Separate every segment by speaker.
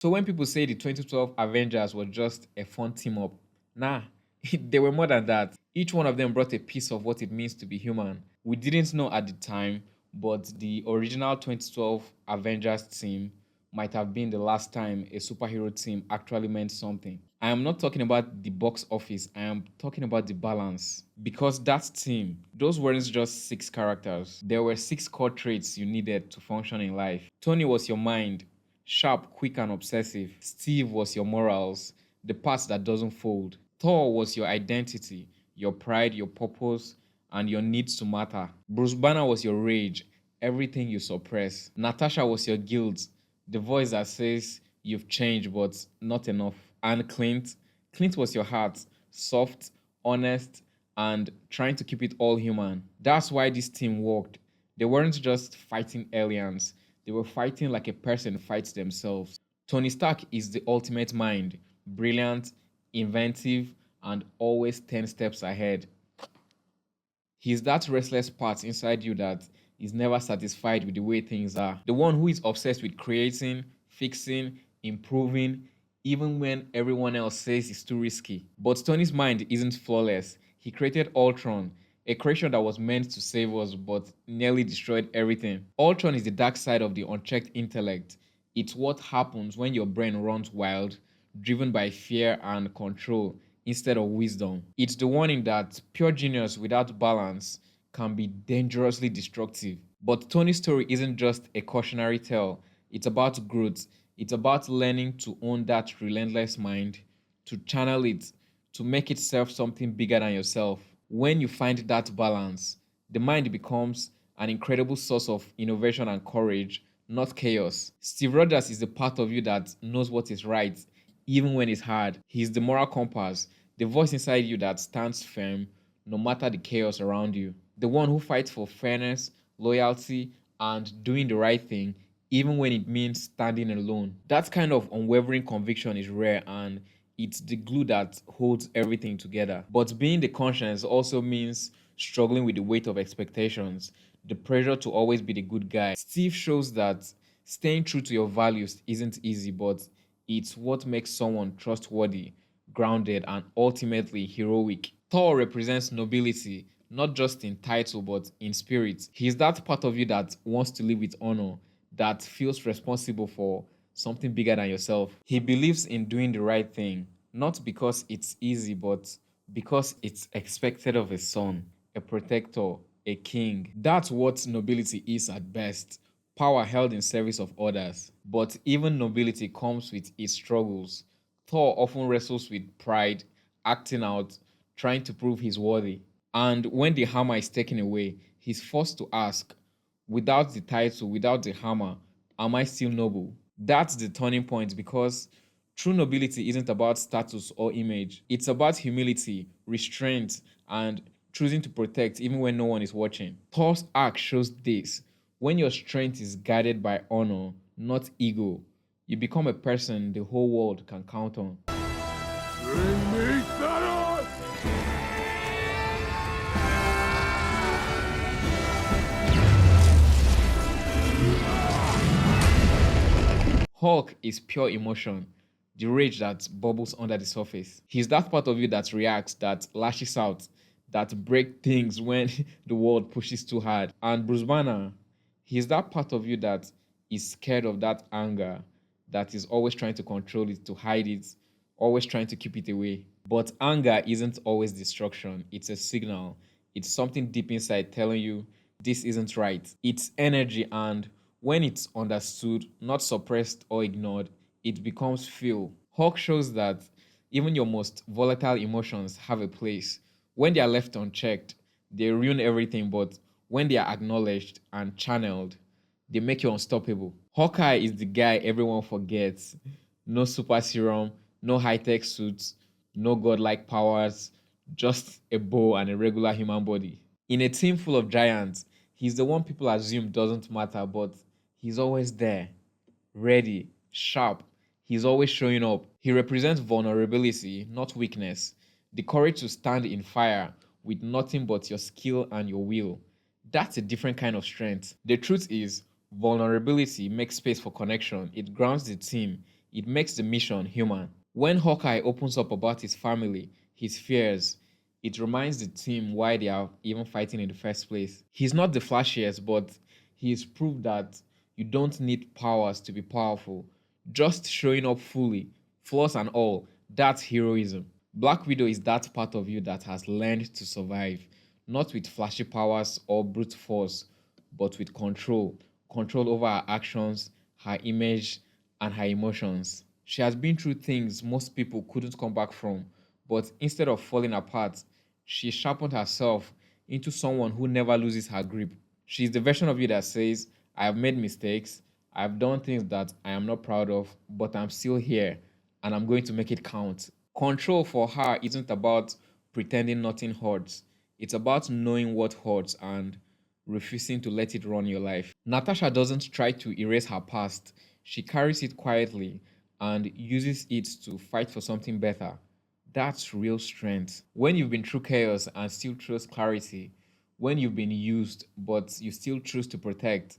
Speaker 1: So when people say the 2012 Avengers was just a fun team up, nah, they were more than that. Each one of them brought a piece of what it means to be human. We didn't know at the time, but the original 2012 Avengers team might have been the last time a superhero team actually meant something. I am not talking about the box office, I am talking about the balance. Because that team, those weren't just six characters, there were six core traits you needed to function in life. Tony was your mind, sharp, quick, and obsessive. Steve was your morals, the part that doesn't fold. Thor was your identity, your pride, your purpose, and your needs to matter. Bruce Banner was your rage, everything you suppress. Natasha was your guilt, the voice that says you've changed but not enough. And Clint was your heart, soft, honest, and trying to keep it all human. That's why this team worked. They weren't just fighting aliens, they were fighting like a person fights themselves. Tony Stark is the ultimate mind, brilliant, inventive, and always 10 steps ahead. He's that restless part inside you that is never satisfied with the way things are. The one who is obsessed with creating, fixing, improving, even when everyone else says it's too risky. But Tony's mind isn't flawless. He created Ultron, a creation that was meant to save us but nearly destroyed everything. Ultron is the dark side of the unchecked intellect. It's what happens when your brain runs wild, driven by fear and control instead of wisdom. It's the warning that pure genius without balance can be dangerously destructive. But Tony's story isn't just a cautionary tale, it's about growth. It's about learning to own that relentless mind, to channel it, to make it serve something bigger than yourself. When you find that balance, the mind becomes an incredible source of innovation and courage, not chaos. Steve Rogers is the part of you that knows what is right, even when it's hard. He's the moral compass, the voice inside you that stands firm no matter the chaos around you. The one who fights for fairness, loyalty, and doing the right thing, even when it means standing alone. That kind of unwavering conviction is rare and it's the glue that holds everything together. But being the conscience also means struggling with the weight of expectations, the pressure to always be the good guy. Steve shows that staying true to your values isn't easy, but it's what makes someone trustworthy, grounded, and ultimately heroic. Thor represents nobility, not just in title but in spirit. He's that part of you that wants to live with honor, that feels responsible for something bigger than yourself. He believes in doing the right thing, not because it's easy, but because it's expected of a son, a protector, a king. That's what nobility is at best, power held in service of others. But even nobility comes with its struggles. Thor often wrestles with pride, acting out, trying to prove he's worthy. And when the hammer is taken away, he's forced to ask, without the title, without the hammer, am I still noble? That's the turning point because true nobility isn't about status or image. It's about humility, restraint, and choosing to protect even when no one is watching. Thor's arc shows this. When your strength is guided by honor, not ego, you become a person the whole world can count on.
Speaker 2: Bring me Thanos!
Speaker 1: Hulk is pure emotion, the rage that bubbles under the surface. He's that part of you that reacts, that lashes out, that breaks things when the world pushes too hard. And Bruce Banner, he's that part of you that is scared of that anger, that is always trying to control it, to hide it, always trying to keep it away. But anger isn't always destruction, it's a signal. It's something deep inside telling you this isn't right. It's energy, and when it's understood, not suppressed or ignored, it becomes fuel. Hawk shows that even your most volatile emotions have a place. When they are left unchecked, they ruin everything, but when they are acknowledged and channeled, they make you unstoppable. Hawkeye is the guy everyone forgets. No super serum, no high tech suits, no godlike powers, just a bow and a regular human body. In a team full of giants, he's the one people assume doesn't matter, but he's always there, ready, sharp. He's always showing up. He represents vulnerability, not weakness. The courage to stand in fire with nothing but your skill and your will. That's a different kind of strength. The truth is, vulnerability makes space for connection. It grounds the team. It makes the mission human. When Hawkeye opens up about his family, his fears, it reminds the team why they are even fighting in the first place. He's not the flashiest, but he's proved that you don't need powers to be powerful. Just showing up fully, flaws and all, that's heroism. Black Widow is that part of you that has learned to survive, not with flashy powers or brute force, but with control. Control over her actions, her image, and her emotions. She has been through things most people couldn't come back from, but instead of falling apart, she sharpened herself into someone who never loses her grip. She's the version of you that says, I have made mistakes, I have done things that I am not proud of, but I'm still here and I'm going to make it count. Control for her isn't about pretending nothing hurts, it's about knowing what hurts and refusing to let it run your life. Natasha doesn't try to erase her past, she carries it quietly and uses it to fight for something better. That's real strength. When you've been through chaos and still choose clarity, when you've been used but you still choose to protect,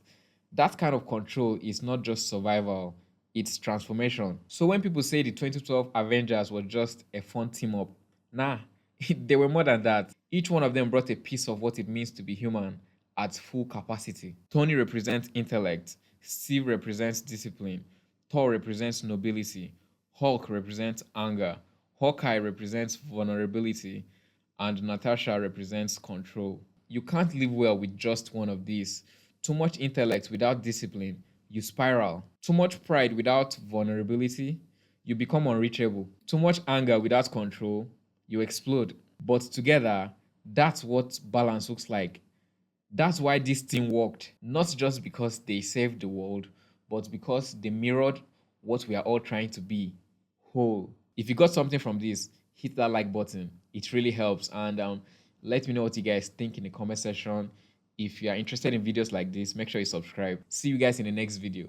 Speaker 1: that kind of control is not just survival, it's transformation. So when people say the 2012 Avengers was just a fun team up, nah, they were more than that. Each one of them brought a piece of what it means to be human at full capacity. Tony represents intellect, Steve represents discipline, Thor represents nobility, Hulk represents anger, Hawkeye represents vulnerability, and Natasha represents control. You can't live well with just one of these. Too much intellect without discipline, you spiral. Too much pride without vulnerability, you become unreachable. Too much anger without control, you explode. But together, that's what balance looks like. That's why this team worked, not just because they saved the world, but because they mirrored what we are all trying to be whole. If you got something from this, hit that like button. It really helps. And let me know what you guys think in the comment section. If you are interested in videos like this, make sure you subscribe. See you guys in the next video.